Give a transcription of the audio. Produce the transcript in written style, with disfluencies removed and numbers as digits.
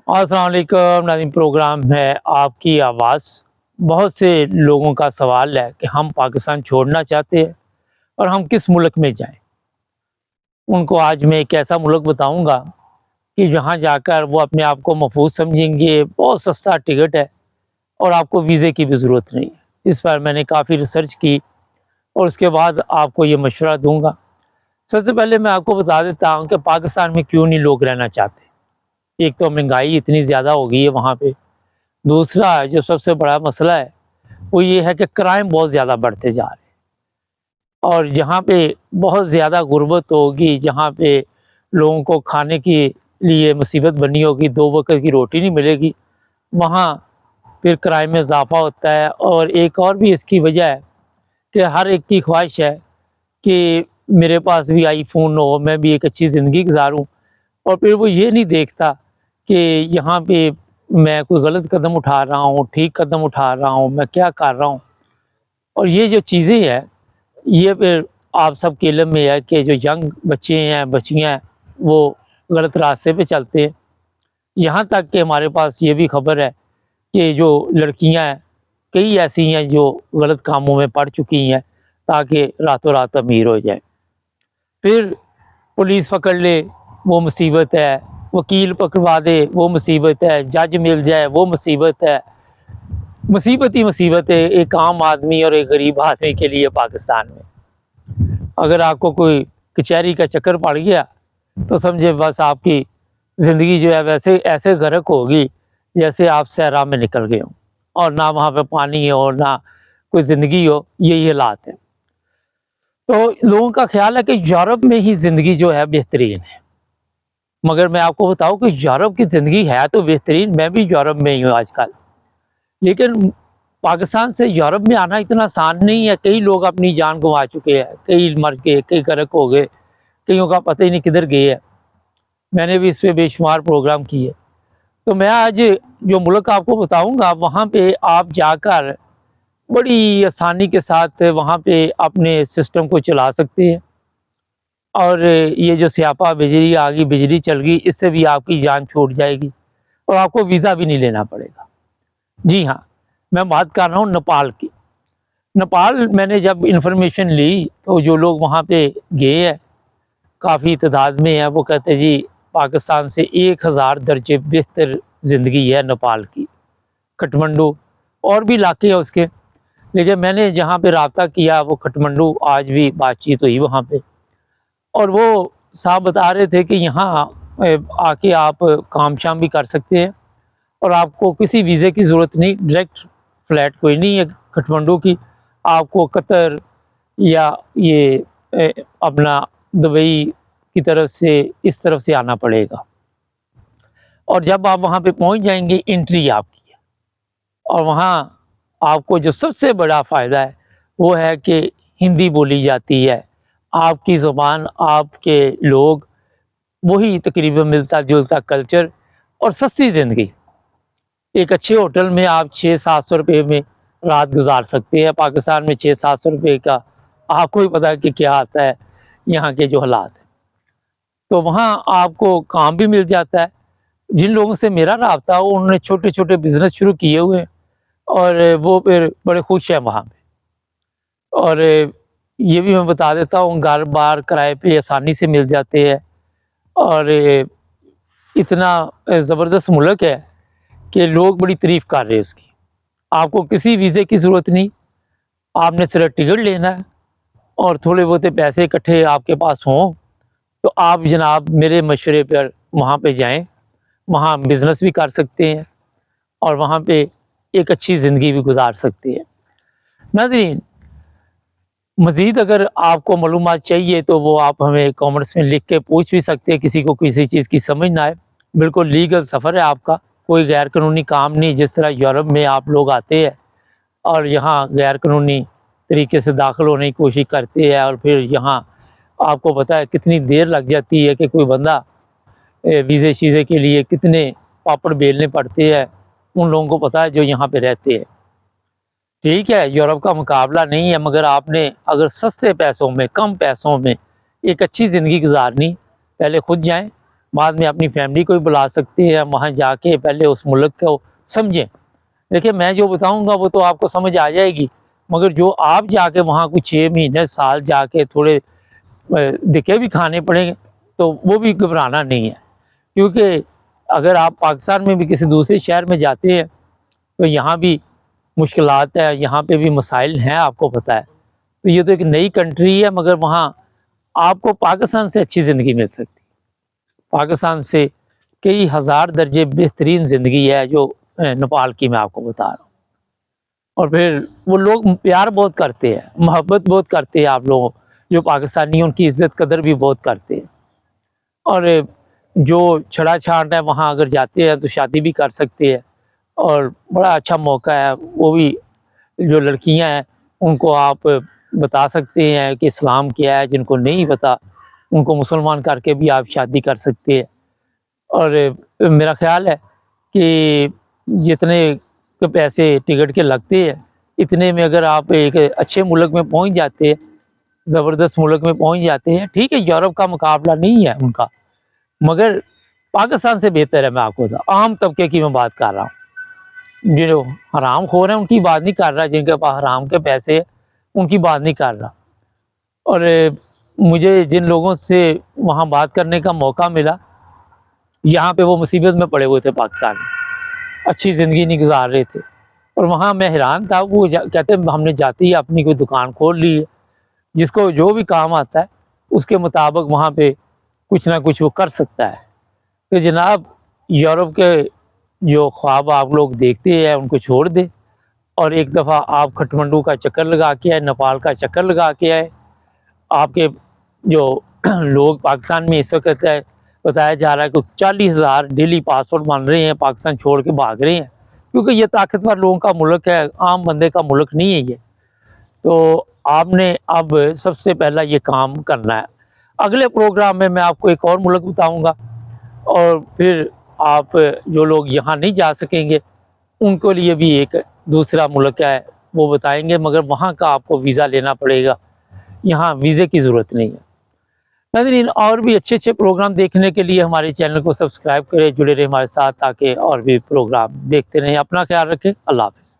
السلام علیکم ناظرین، پروگرام ہے آپ کی آواز۔ بہت سے لوگوں کا سوال ہے کہ ہم پاکستان چھوڑنا چاہتے ہیں اور ہم کس ملک میں جائیں۔ ان کو آج میں ایک ایسا ملک بتاؤں گا کہ جہاں جا کر وہ اپنے آپ کو محفوظ سمجھیں گے، بہت سستا ٹکٹ ہے اور آپ کو ویزے کی بھی ضرورت نہیں ہے۔ اس پر میں نے کافی ریسرچ کی اور اس کے بعد آپ کو یہ مشورہ دوں گا۔ سب سے پہلے میں آپ کو بتا دیتا ہوں کہ پاکستان میں کیوں نہیں لوگ رہنا چاہتے۔ ایک تو مہنگائی اتنی زیادہ ہو گئی ہے وہاں پہ، دوسرا جو سب سے بڑا مسئلہ ہے وہ یہ ہے کہ کرائم بہت زیادہ بڑھتے جا رہے ہیں، اور جہاں پہ بہت زیادہ غربت ہوگی، جہاں پہ لوگوں کو کھانے کے لیے مصیبت بنی ہوگی، 2 وقت کی روٹی نہیں ملے گی، وہاں پھر کرائم میں اضافہ ہوتا ہے۔ اور ایک اور بھی اس کی وجہ ہے کہ ہر ایک کی خواہش ہے کہ میرے پاس بھی آئی فون ہو، میں بھی ایک اچھی زندگی گزاروں، اور پھر وہ یہ نہیں دیکھتا کہ یہاں پہ میں کوئی غلط قدم اٹھا رہا ہوں، ٹھیک قدم اٹھا رہا ہوں، میں کیا کر رہا ہوں۔ اور یہ جو چیزیں ہیں یہ پھر آپ سب کے علم میں ہے کہ جو ینگ بچے ہیں، بچیاں ہیں، وہ غلط راستے پہ چلتے ہیں۔ یہاں تک کہ ہمارے پاس یہ بھی خبر ہے کہ جو لڑکیاں ہیں کئی ایسی ہیں جو غلط کاموں میں پڑ چکی ہیں تاکہ راتوں رات امیر ہو جائیں۔ پھر پولیس پکڑ لے وہ مصیبت ہے، وکیل پکڑوا دے وہ مصیبت ہے، جج مل جائے وہ مصیبت ہے۔ مصیبت ہی مصیبت ہے ایک عام آدمی اور ایک غریب آدمی کے لیے پاکستان میں۔ اگر آپ کو کوئی کچہری کا چکر پڑ گیا تو سمجھے بس آپ کی زندگی جو ہے ویسے ایسے غرق ہوگی جیسے آپ صحرا میں نکل گئے ہوں، اور نہ وہاں پہ پانی ہو نہ کوئی زندگی ہو، یہی حالات ہیں۔ تو لوگوں کا خیال ہے کہ یورپ میں ہی زندگی جو ہے بہترین ہے، مگر میں آپ کو بتاؤں کہ یورپ کی زندگی ہے تو بہترین، میں بھی یورپ میں ہی ہوں آج کل، لیکن پاکستان سے یورپ میں آنا اتنا آسان نہیں ہے۔ کئی لوگ اپنی جان گنوا چکے ہیں، کئی مر گئے، کئی غرق ہو گئے، کئیوں کا پتہ ہی نہیں کدھر گئے ہیں۔ میں نے بھی اس پہ بے شمار پروگرام کیے۔ تو میں آج جو ملک آپ کو بتاؤں گا وہاں پہ آپ جا کر بڑی آسانی کے ساتھ وہاں پہ اپنے سسٹم کو چلا سکتے ہیں، اور یہ جو سیاپا بجلی آ گئی، بجلی چل گئی، اس سے بھی آپ کی جان چھوٹ جائے گی اور آپ کو ویزا بھی نہیں لینا پڑے گا۔ جی ہاں، میں بات کر رہا ہوں نیپال کی۔ نیپال میں نے جب انفارمیشن لی تو جو لوگ وہاں پہ گئے ہیں کافی تعداد میں ہیں، وہ کہتے ہیں جی پاکستان سے 1000 درجے بہتر زندگی ہے نیپال کی۔ کھٹمنڈو اور بھی علاقے ہیں اس کے، لیکن میں نے جہاں پہ رابطہ کیا وہ کھٹمنڈو، آج بھی بات چیت ہوئی وہاں پہ، اور وہ صاحب بتا رہے تھے کہ یہاں آ کے آپ کام شام بھی کر سکتے ہیں اور آپ کو کسی ویزے کی ضرورت نہیں، ڈائریکٹ فلائٹ کوئی نہیں ہے کھٹمنڈو کی، آپ کو قطر یا یہ اپنا دبئی کی طرف سے اس طرف سے آنا پڑے گا، اور جب آپ وہاں پہ پہنچ جائیں گے انٹری آپ کی ہے، اور وہاں آپ کو جو سب سے بڑا فائدہ ہے وہ ہے کہ ہندی بولی جاتی ہے، آپ کی زبان، آپ کے لوگ، وہی تقریباً ملتا جلتا کلچر اور سستی زندگی۔ ایک اچھے ہوٹل میں آپ 600-700 روپے میں رات گزار سکتے ہیں۔ پاکستان میں 600-700 روپے کا آپ کو ہی پتا ہے کہ کیا آتا ہے یہاں کے جو حالات ہیں۔ تو وہاں آپ کو کام بھی مل جاتا ہے۔ جن لوگوں سے میرا رابطہ ہو انہوں نے چھوٹے چھوٹے بزنس شروع کیے ہوئے ہیں اور وہ پھر بڑے خوش ہیں وہاں پہ۔ اور یہ بھی میں بتا دیتا ہوں گھر بار کرائے پہ آسانی سے مل جاتے ہیں، اور اتنا زبردست ملک ہے کہ لوگ بڑی تعریف کر رہے ہیں اس کی۔ آپ کو کسی ویزے کی ضرورت نہیں، آپ نے صرف ٹکٹ لینا ہے اور تھوڑے بہت پیسے اکٹھے آپ کے پاس ہوں تو آپ جناب میرے مشورے پر وہاں پہ جائیں، وہاں بزنس بھی کر سکتے ہیں اور وہاں پہ ایک اچھی زندگی بھی گزار سکتے ہیں۔ ناظرین، مزید اگر آپ کو معلومات چاہیے تو وہ آپ ہمیں کامنٹس میں لکھ کے پوچھ بھی سکتے ہیں، کسی کو کسی چیز کی سمجھ نہ آئے۔ بالکل لیگل سفر ہے آپ کا، کوئی غیر قانونی کام نہیں، جس طرح یورپ میں آپ لوگ آتے ہیں اور یہاں غیر قانونی طریقے سے داخل ہونے کی کوشش کرتے ہیں، اور پھر یہاں آپ کو پتہ ہے کتنی دیر لگ جاتی ہے کہ کوئی بندہ ویزے شیزے کے لیے کتنے پاپڑ بیلنے پڑتے ہیں، ان لوگوں کو پتہ ہے جو یہاں پہ رہتے ہیں۔ ٹھیک ہے، یورپ کا مقابلہ نہیں ہے، مگر آپ نے اگر سستے پیسوں میں، کم پیسوں میں ایک اچھی زندگی گزارنی، پہلے خود جائیں بعد میں اپنی فیملی کو بھی بلا سکتے ہیں، وہاں جا کے پہلے اس ملک کو سمجھیں۔ دیکھیں میں جو بتاؤں گا وہ تو آپ کو سمجھ آ جائے گی، مگر جو آپ جا کے وہاں کچھ 6 مہینے سال جا کے تھوڑے دھکے بھی کھانے پڑیں گے تو وہ بھی گھبرانا نہیں ہے، کیونکہ اگر آپ پاکستان میں بھی کسی دوسرے شہر میں جاتے ہیں تو یہاں بھی مشکلات ہیں، یہاں پہ بھی مسائل ہیں، آپ کو پتہ ہے۔ تو یہ تو ایک نئی کنٹری ہے، مگر وہاں آپ کو پاکستان سے اچھی زندگی مل سکتی، پاکستان سے کئی ہزار درجے بہترین زندگی ہے جو نیپال کی میں آپ کو بتا رہا ہوں۔ اور پھر وہ لوگ پیار بہت کرتے ہیں، محبت بہت کرتے ہیں، آپ لوگوں جو پاکستانی ہیں ان کی عزت قدر بھی بہت کرتے ہیں۔ اور جو چھڑا چھاٹ ہے وہاں اگر جاتے ہیں تو شادی بھی کر سکتے ہیں، اور بڑا اچھا موقع ہے۔ وہ بھی جو لڑکیاں ہیں ان کو آپ بتا سکتے ہیں کہ اسلام کیا ہے، جن کو نہیں پتا ان کو مسلمان کر کے بھی آپ شادی کر سکتے ہیں۔ اور میرا خیال ہے کہ جتنے کے پیسے ٹکٹ کے لگتے ہیں اتنے میں اگر آپ ایک اچھے ملک میں پہنچ جاتے ہیں، زبردست ملک میں پہنچ جاتے ہیں، ٹھیک ہے یورپ کا مقابلہ نہیں ہے ان کا، مگر پاکستان سے بہتر ہے۔ میں آپ کو عام طبقے کی میں بات کر رہا ہوں، جو حرام خور ہیں ان کی بات نہیں کر رہا، جن کے پاس حرام کے پیسے ہیں ان کی بات نہیں کر رہا۔ اور مجھے جن لوگوں سے وہاں بات کرنے کا موقع ملا، یہاں پہ وہ مصیبت میں پڑے ہوئے تھے پاکستان میں، اچھی زندگی نہیں گزار رہے تھے، اور وہاں میں حیران تھا، وہ کہتے ہم نے جاتے ہی اپنی کوئی دکان کھول لی ہے، جس کو جو بھی کام آتا ہے اس کے مطابق وہاں پہ کچھ نہ کچھ وہ کر سکتا ہے۔ تو جناب یورپ کے جو خواب آپ لوگ دیکھتے ہیں ان کو چھوڑ دیں، اور ایک دفعہ آپ کھٹمنڈو کا چکر لگا کے آئے، نیپال کا چکر لگا کے آئے۔ آپ کے جو لوگ پاکستان میں اس وقت ہے بتایا جا رہا ہے کہ 40,000 ڈیلی پاسپورٹ بن رہے ہیں، پاکستان چھوڑ کے بھاگ رہے ہیں، کیونکہ یہ طاقتور لوگوں کا ملک ہے، عام بندے کا ملک نہیں ہے یہ۔ تو آپ نے اب سب سے پہلا یہ کام کرنا ہے۔ اگلے پروگرام میں آپ کو ایک اور ملک بتاؤں گا، اور پھر آپ جو لوگ یہاں نہیں جا سکیں گے ان کے لیے بھی ایک دوسرا ملک ہے وہ بتائیں گے، مگر وہاں کا آپ کو ویزا لینا پڑے گا، یہاں ویزے کی ضرورت نہیں ہے۔ ناظرین اور بھی اچھے اچھے پروگرام دیکھنے کے لیے ہمارے چینل کو سبسکرائب کریں، جڑے رہیں ہمارے ساتھ تاکہ اور بھی پروگرام دیکھتے رہیں۔ اپنا خیال رکھیں، اللہ حافظ۔